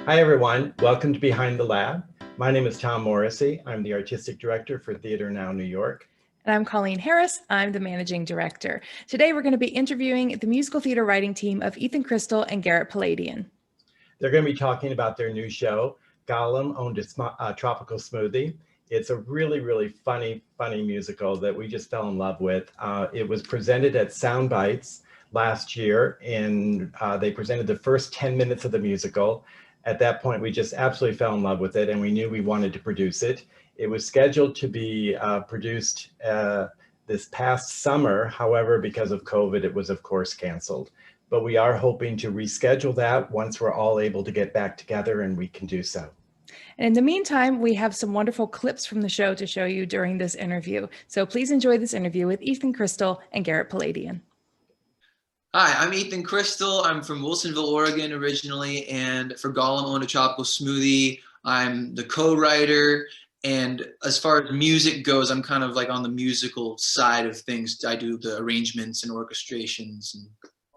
Hi, everyone. Welcome to Behind the Lab. My name is Tom Morrissey. I'm the Artistic Director for Theater Now New York. And I'm Colleen Harris. I'm the Managing Director. Today, we're going to be interviewing the musical theater writing team of Ethan Crystal and Garrett Poladian. They're going to be talking about their new show, Gollum Owned a Tropical Smoothie. It's a really funny musical that we just fell in love with. It was presented at Sound Bites last year, and they presented the first 10 minutes of the musical. At that point, we just absolutely fell in love with it, and we knew we wanted to produce it. It was scheduled to be produced this past summer. However, because of COVID, it was, of course, canceled. But we are hoping to reschedule that once we're all able to get back together, and we can do so. And in the meantime, we have some wonderful clips from the show to show you during this interview. So please enjoy this interview with Ethan Crystal and Garrett Poladian. Hi, I'm Ethan Crystal. I'm from Wilsonville, Oregon originally, and for Gollum Owned a Tropical Smoothie, I'm the co-writer. And as far as music goes, I'm kind of like on the musical side of things. I do the arrangements and orchestrations.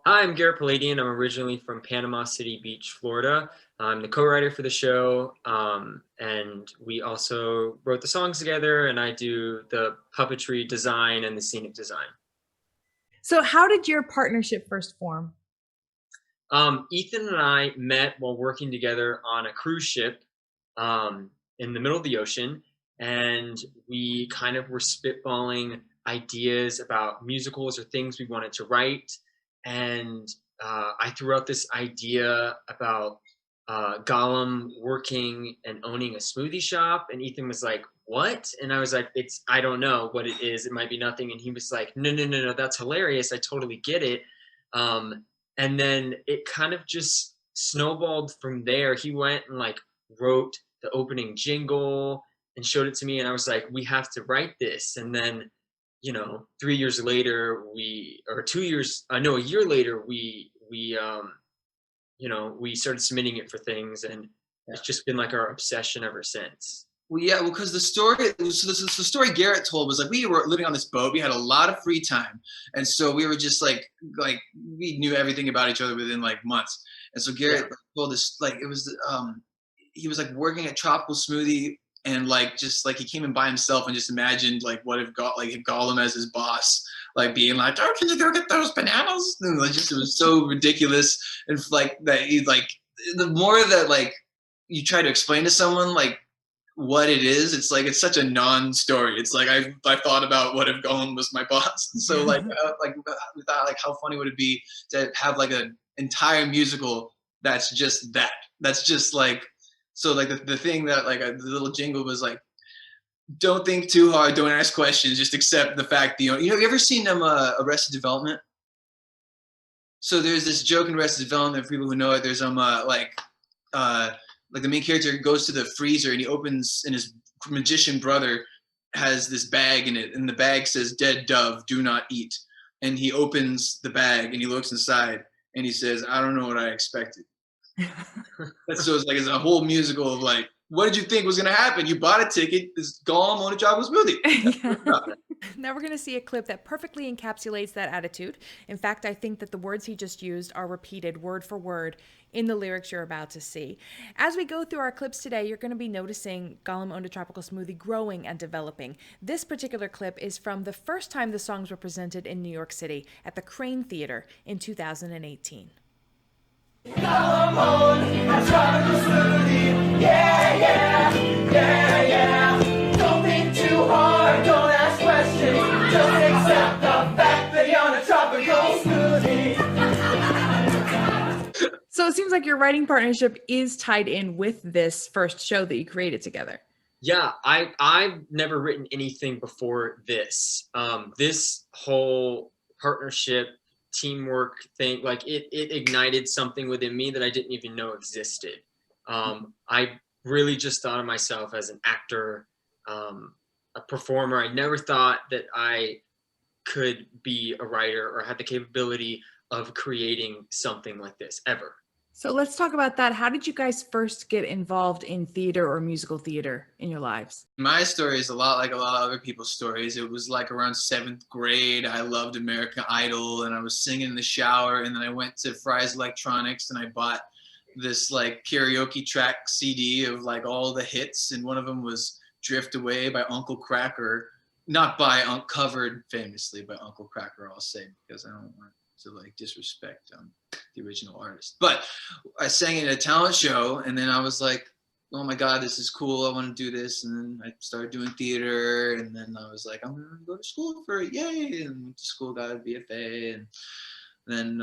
Hi, I'm Garrett Poladian. I'm originally from Panama City Beach, Florida. I'm the co-writer for the show, and we also wrote the songs together, and I do the puppetry design and the scenic design. So how did your partnership first form? Ethan and I met while working together on a cruise ship in the middle of the ocean, and we kind of were spitballing ideas about musicals or things we wanted to write. And I threw out this idea about Gollum working and owning a smoothie shop, and Ethan was like, "What?" And I was like, I don't know what it is. It might be nothing." And he was like, No, that's hilarious. I totally get it. And then it kind of just snowballed from there. He went and like wrote the opening jingle and showed it to me, and I was like, we have to write this. And then, 3 years later, a year later, we started submitting it for things, and it's just been like our obsession ever since. Well, because the story Garrett told was like, we were living on this boat. We had a lot of free time. And so we were just like we knew everything about each other within like months. And so Garrett told us, like, it was, he was like working at Tropical Smoothie, and like, just like he came in by himself and just imagined like, what if Gollum as his boss, like being like, "Oh, can you go get those bananas?" And like, just, it was so ridiculous. And like that, he like, the more that like you try to explain to someone like what it is, it's like, it's such a non-story. It's like, I thought about what if Gollum was my boss. So like we thought like, how funny would it be to have like an entire musical that's just that. That's just like, so like the thing that like the little jingle was like, don't think too hard, don't ask questions, just accept the fact that you ever seen Arrested Development? So there's this joke in Arrested Development, for people who know it. There's like the main character goes to the freezer and he opens, and his magician brother has this bag in it, and the bag says, "Dead dove, do not eat." And he opens the bag and he looks inside and he says, "I don't know what I expected." So it's like, it's a whole musical of like, what did you think was going to happen? You bought a ticket. This Gollum Owned a Tropical Smoothie. Now we're going to see a clip that perfectly encapsulates that attitude. In fact, I think that the words he just used are repeated word for word in the lyrics you're about to see. As we go through our clips today, you're going to be noticing Gollum Owned a Tropical Smoothie growing and developing. This particular clip is from the first time the songs were presented in New York City at the Crane Theater in 2018. Gollum Owned a Tropical Smoothie, yeah. Don't think too hard, don't ask questions, just accept the fact that you're on a tropical smoothie. So it seems like your writing partnership is tied in with this first show that you created together. Yeah, I've never written anything before this. This whole partnership, teamwork thing, like it ignited something within me that I didn't even know existed. I really just thought of myself as an actor, a performer. I never thought that I could be a writer or had the capability of creating something like this ever. So let's talk about that. How did you guys first get involved in theater or musical theater in your lives? My story is a lot like a lot of other people's stories. It was like around 7th grade. I loved American Idol, and I was singing in the shower, and then I went to Fry's Electronics and I bought this like karaoke track CD of like all the hits, and one of them was Drift Away by Uncle Kracker, not by covered famously by Uncle Kracker, I'll say, because I don't want to like disrespect the original artist. But I sang it at a talent show, and then I was like, oh my God, this is cool, I want to do this. And then I started doing theater, and then I was like, I'm gonna go to school for it, yay. And went to school, got a BFA, and then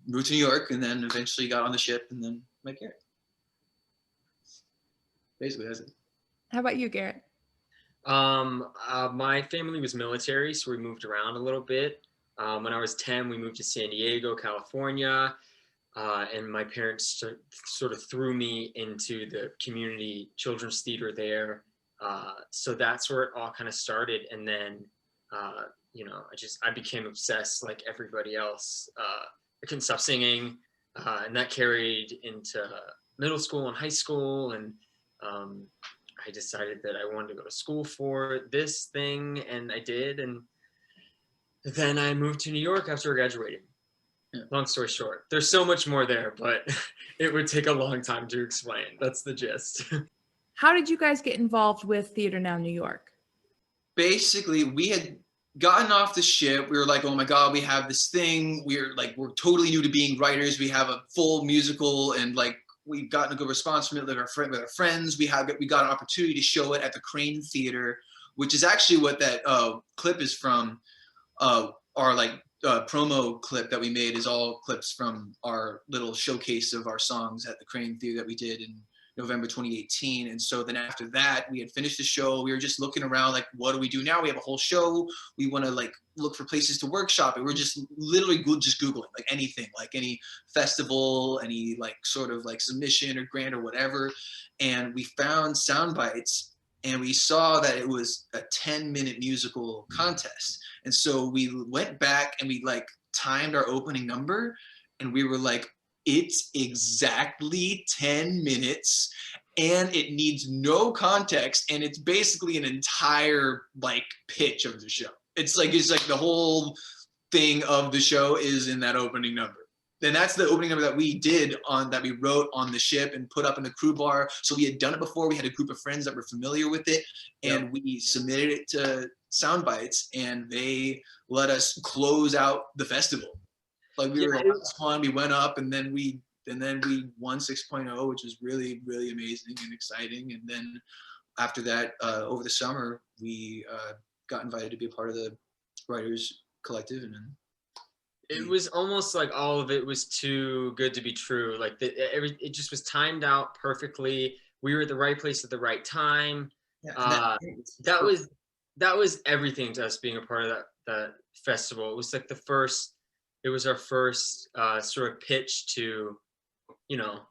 moved to New York, and then eventually got on the ship, and then met Garrett. Basically, that's it. How about you, Garrett? My family was military, so we moved around a little bit. When I was 10, we moved to San Diego, California, and my parents sort of threw me into the community children's theater there. So that's where it all kind of started. And then, you know, I became obsessed like everybody else. I couldn't stop singing, and that carried into middle school and high school. And I decided that I wanted to go to school for this thing, and I did. And then I moved to New York after I graduated. Yeah. Long story short, there's so much more there, but it would take a long time to explain. That's the gist. How did you guys get involved with Theater Now New York? Basically, we had gotten off the ship. We were like, oh my God, we have this thing. We're totally new to being writers. We have a full musical, and like we've gotten a good response from it with our friends. We got an opportunity to show it at the Crane Theater, which is actually what that clip is from. Our like promo clip that we made is all clips from our little showcase of our songs at the Crane Theater that we did in November 2018. And so then after that, we had finished the show. We were just looking around like, what do we do now? We have a whole show. We want to like look for places to workshop it. We're just literally just Googling like anything, like any festival, any like sort of like submission or grant or whatever. And we found Soundbites, and we saw that it was a 10-minute musical contest. And so we went back and we like timed our opening number, and we were like, it's exactly 10 minutes and it needs no context, and it's basically an entire like pitch of the show. It's like the whole thing of the show is in that opening number. And that's the opening number that we wrote on the ship and put up in the crew bar. So we had done it before. We had a group of friends that were familiar with it, and we submitted it to Soundbites, and they let us close out the festival. Like we were the last one, we went up, and then we won 6.0, which was really, really amazing and exciting. And then after that, over the summer, we got invited to be a part of the Writers Collective, and then it was almost like all of it was too good to be true. Like it just was timed out perfectly. We were at the right place at the right time. Yeah, that was everything to us being a part of that festival. It was like it was our first sort of pitch to, you know,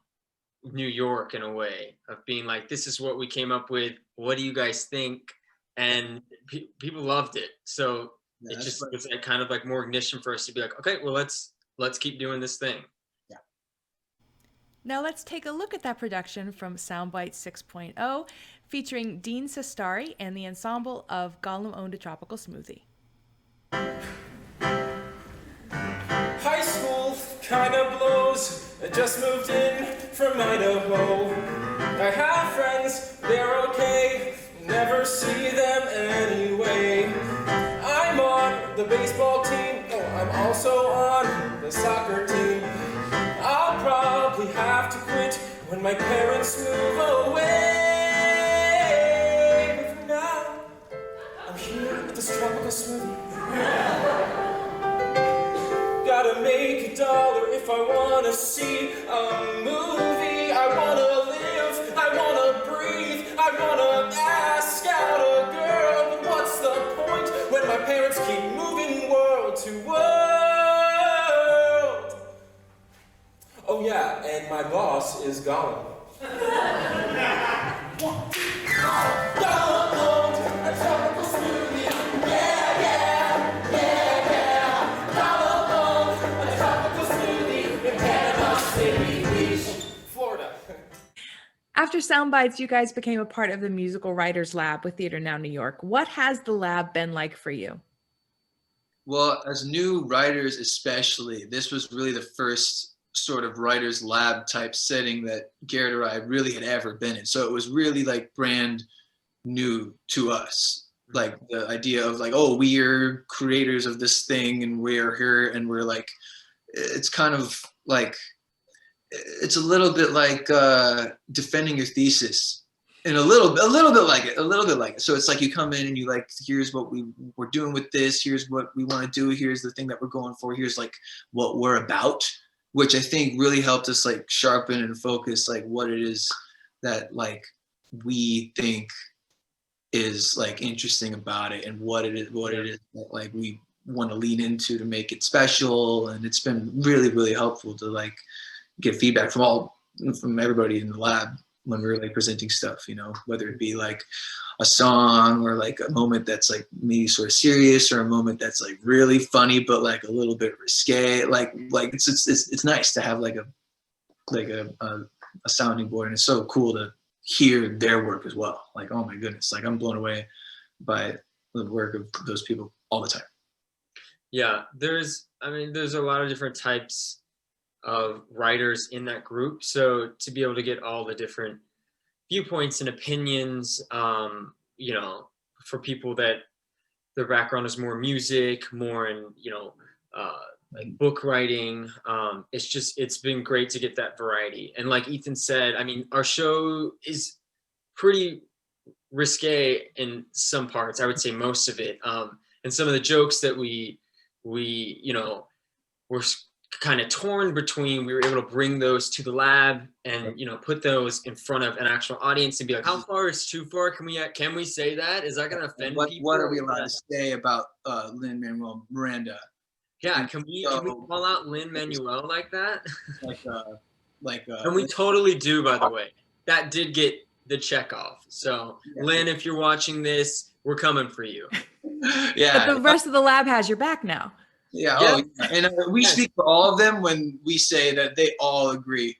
New York in a way of being like, this is what we came up with. What do you guys think? And people loved it. So it just was like kind of like more ignition for us to be like, okay, well, let's keep doing this thing. Yeah. Now let's take a look at that production from Soundbite 6.0, featuring Dean Cestari and the ensemble of Gollum Owned a Tropical Smoothie. High school kinda blows. I just moved in from Idaho. I have friends, they're okay. Never see them anyway. I'm on the baseball team. Oh, I'm also on the soccer team. I'll probably have to quit when my parents move away. But for now, I'm here with this tropical smoothie. Gotta make $1 if I wanna see a movie. I wanna live, I wanna breathe, I wanna ask out a girl. But what's the point when my parents keep moving world to world? Oh yeah, and my boss is Gollum. Gollum owned a tropical smoothie. Yeah, yeah, yeah, yeah. Gollum owned a tropical smoothie in Panama City Beach, Florida. After Soundbites, you guys became a part of the Musical Writers Lab with Theater Now New York. What has the lab been like for you? Well, as new writers especially, this was really the first sort of writer's lab type setting that Garrett or I really had ever been in. So it was really like brand new to us. Like the idea of like, oh, we are creators of this thing and we're here and we're like, it's kind of like, it's a little bit like defending your thesis. And a little bit like it. So it's like you come in and you like, here's what we're doing with this. Here's what we want to do. Here's the thing that we're going for. Here's like what we're about, which I think really helped us like sharpen and focus like what it is that like we think is like interesting about it and what it is that like we want to lean into to make it special. And it's been really, really helpful to like get feedback from everybody in the lab when we were like presenting stuff, you know, whether it be like a song or like a moment that's like maybe sort of serious or a moment that's like really funny but like a little bit risque. Like it's nice to have like a sounding board, and it's so cool to hear their work as well. Like, oh my goodness, like I'm blown away by the work of those people all the time. Yeah, there's a lot of different types of writers in that group. So to be able to get all the different viewpoints and opinions, you know, for people that their background is more music, more in, you know, like book writing, it's been great to get that variety. And like Ethan said, I mean, our show is pretty risque in some parts, I would say most of it. And some of the jokes that we, you know, were kind of torn between, we were able to bring those to the lab and, you know, put those in front of an actual audience and be like, how far is too far? Can we say that? Is that going to offend people? What are we allowed to say about Lin-Manuel Miranda? Yeah, can we call out Lin-Manuel like that? And we totally do, by the way. That did get the check off. So yeah. Lin, if you're watching this, we're coming for you. Yeah. But the rest of the lab has your back now. Yeah. Oh, yeah. And we speak for all of them when we say that they all agree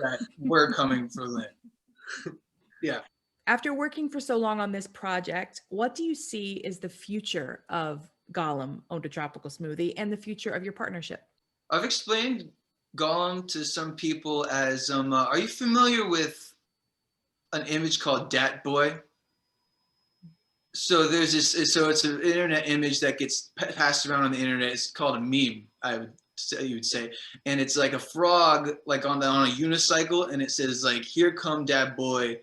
that we're coming for Lin. Yeah. After working for so long on this project, what do you see is the future of Gollum Owned a Tropical Smoothie and the future of your partnership? I've explained Gollum to some people as, are you familiar with an image called Dat Boy? So there's this, so it's an internet image that gets passed around on the internet. It's called a meme, you would say. And it's like a frog, like on a unicycle, and it says like, here come Dat Boy,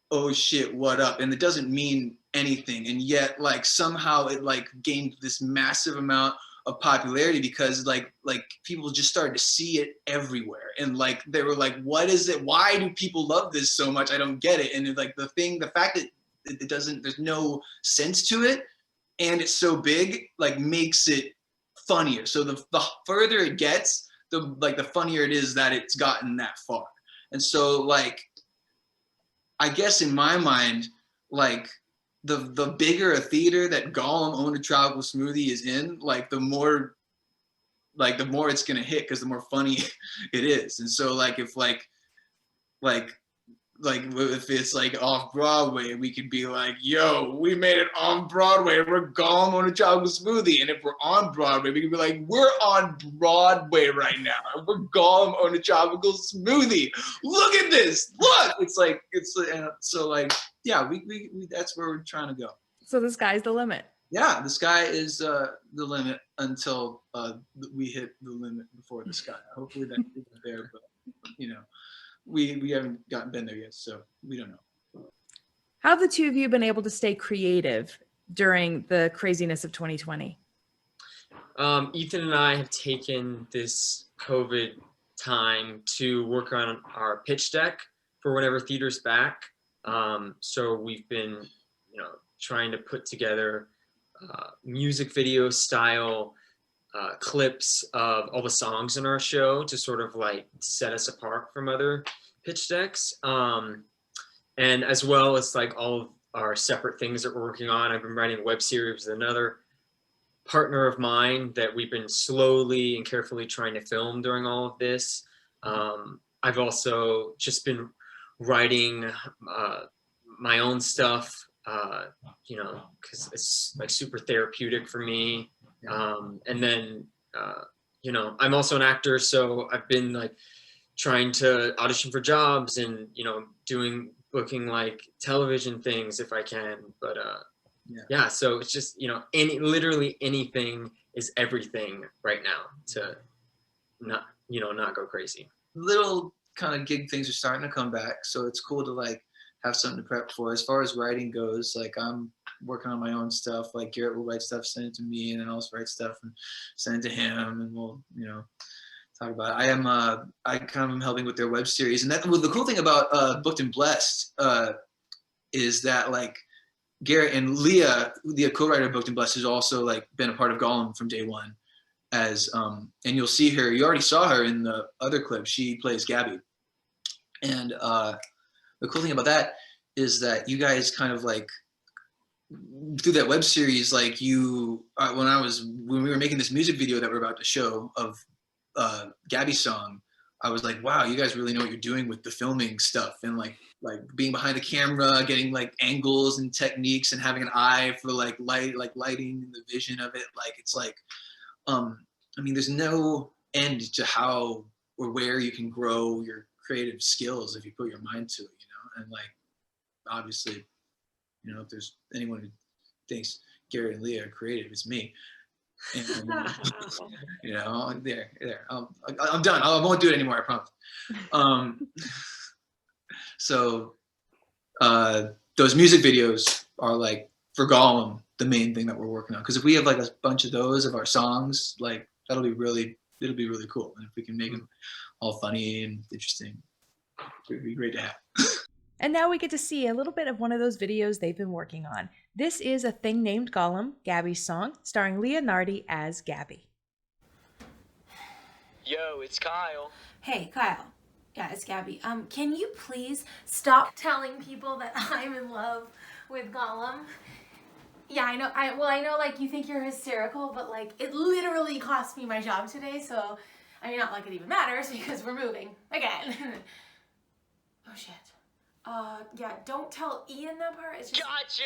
oh shit, what up? And it doesn't mean anything. And yet like somehow it like gained this massive amount of popularity because like people just started to see it everywhere. And like, they were like, what is it? Why do people love this so much? I don't get it. And it, like the fact that it doesn't, there's no sense to it and it's so big, like makes it funnier. So the further it gets, the funnier it is that it's gotten that far. And so like, I guess in my mind, like the bigger a theater that Gollum Owned a Tropical Smoothie is in, like the more it's gonna hit because the more funny it is. And so like if if it's like off Broadway, we could be like, yo, we made it on Broadway. We're Gollum Owned a Tropical Smoothie. And if we're on Broadway, we could be like, we're on Broadway right now. We're Gollum Owned a Tropical Smoothie. Look at this. Look. So like, yeah, we that's where we're trying to go. So the sky's the limit. Yeah, the sky is the limit until we hit the limit before the sky. Hopefully that isn't there, but you know. We haven't been there yet, so we don't know. How have the two of you been able to stay creative during the craziness of 2020? Ethan and I have taken this COVID time to work on our pitch deck for whenever theater's back. So we've been, you know, trying to put together music video style clips of all the songs in our show to sort of like set us apart from other pitch decks. And as well as like all of our separate things that we're working on. I've been writing a web series with another partner of mine that we've been slowly and carefully trying to film during all of this. I've also just been writing my own stuff, you know, because it's like super therapeutic for me. And then you know, I'm also an actor, so I've been like trying to audition for jobs and, you know, booking like television things if I can. But yeah, so it's just, you know, literally anything is everything right now to not, you know, not go crazy. Little kind of gig things are starting to come back, so it's cool to like have something to prep for. As far as writing goes, like I'm working on my own stuff. Like Garrett will write stuff, send it to me, and then I'll write stuff and send it to him, and we'll, you know, talk about it. I kind of am helping with their web series, and that, well, the cool thing about Booked and Blessed is that like Garrett and Leah, the co-writer of Booked and Blessed, has also like been a part of Gollum from day one. As and you'll see her, you already saw her in the other clip. She plays Gabby, and the cool thing about that is that you guys kind of like through that web series, like you when we were making this music video that we're about to show of Gabby's song, I was like, wow, you guys really know what you're doing with the filming stuff and like being behind the camera, getting like angles and techniques and having an eye for like lighting and the vision of it. Like it's like I mean, there's no end to how or where you can grow your creative skills if you put your mind to it, you know? And like, obviously, you know, if there's anyone who thinks Garrett and Leah are creative, it's me. And, you know, there. I'm done. I won't do it anymore, I promise. So those music videos are like, for Gollum, the main thing that we're working on. Because if we have like a bunch of those of our songs, like it'll be really cool. And if we can make them all funny and interesting, it'd be great to have. And now we get to see a little bit of one of those videos they've been working on. This is A Thing Named Gollum, Gabby's song, starring Leah Nardi as Gabby. Yo, it's Kyle. Hey, Kyle. Yeah, it's Gabby. Can you please stop telling people that I'm in love with Gollum? Yeah, I know. I know, like, you think you're hysterical, but, like, it literally cost me my job today, so, I mean, not like it even matters, because we're moving again. Oh, shit. Yeah, don't tell Ian that part. It's just... Gotcha!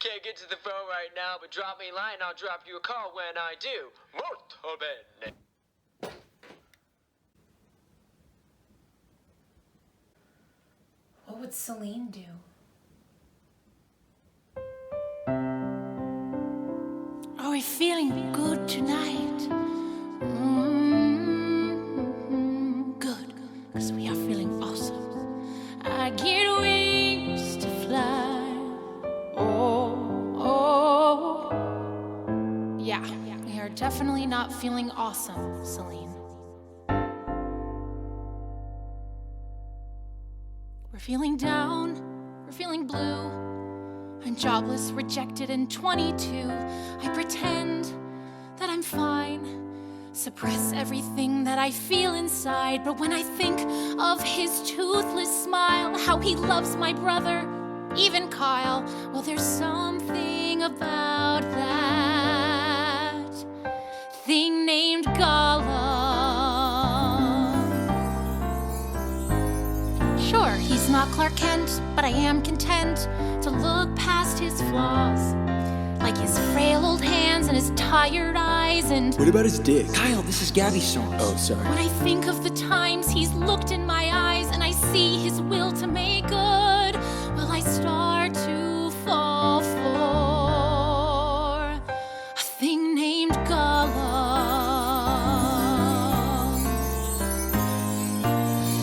Can't get to the phone right now, but drop me a line, I'll drop you a call when I do. Molto bene. What would Celine do? Are we feeling good tonight? Good, because we are feeling awesome. I get wings to fly. Oh. Yeah, we are definitely not feeling awesome, Celine. We're feeling down, we're feeling blue. I'm jobless, rejected, and 22. I pretend that I'm fine. Suppress everything that I feel inside. But when I think of his toothless smile, how he loves my brother, even Kyle, well, there's something about that thing named Gollum. Sure, he's not Clark Kent, but I am content to look past his flaws, like his frail old hands and his tired eyes and... What about his dick? Kyle, this is Gabby's song. Oh, sorry. When I think of the times he's looked in my eyes and I see his will to make good, well, I start to fall for a thing named Gollum.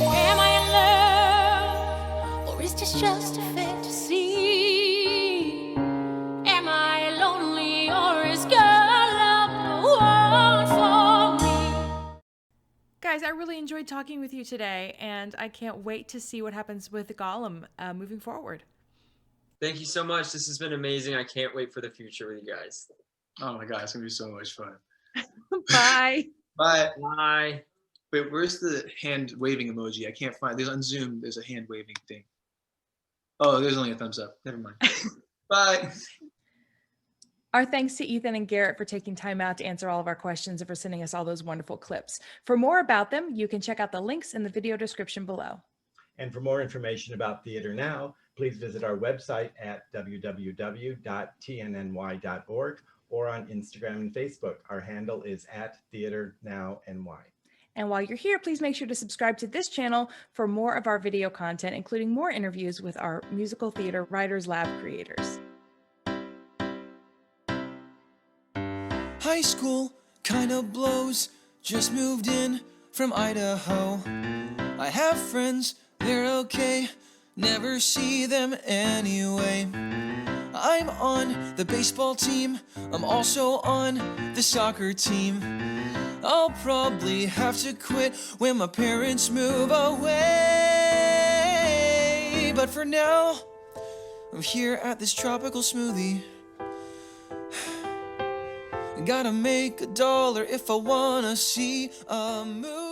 Am I in love, or is this just a fantasy? Am I lonely, or is Gollum the one for me? Guys, I really enjoyed talking with you today, and I can't wait to see what happens with Gollum moving forward. Thank you so much. This has been amazing. I can't wait for the future with you guys. Oh my God, it's gonna be so much fun. Bye. Bye. Bye. Wait, where's the hand waving emoji? I can't find. There's on Zoom. There's a hand waving thing. Oh, there's only a thumbs up. Never mind. Bye. Our thanks to Ethan and Garrett for taking time out to answer all of our questions and for sending us all those wonderful clips. For more about them, you can check out the links in the video description below. And for more information about Theater Now, please visit our website at www.tnny.org or on Instagram and Facebook. Our handle is @TheaterNowNY. And while you're here, please make sure to subscribe to this channel for more of our video content, including more interviews with our musical theater Writers Lab creators. High school kinda blows, just moved in from Idaho. I have friends, they're okay, never see them anyway. I'm on the baseball team, I'm also on the soccer team. I'll probably have to quit when my parents move away. But for now, I'm here at this tropical smoothie. Gotta make $1 if I wanna see a movie.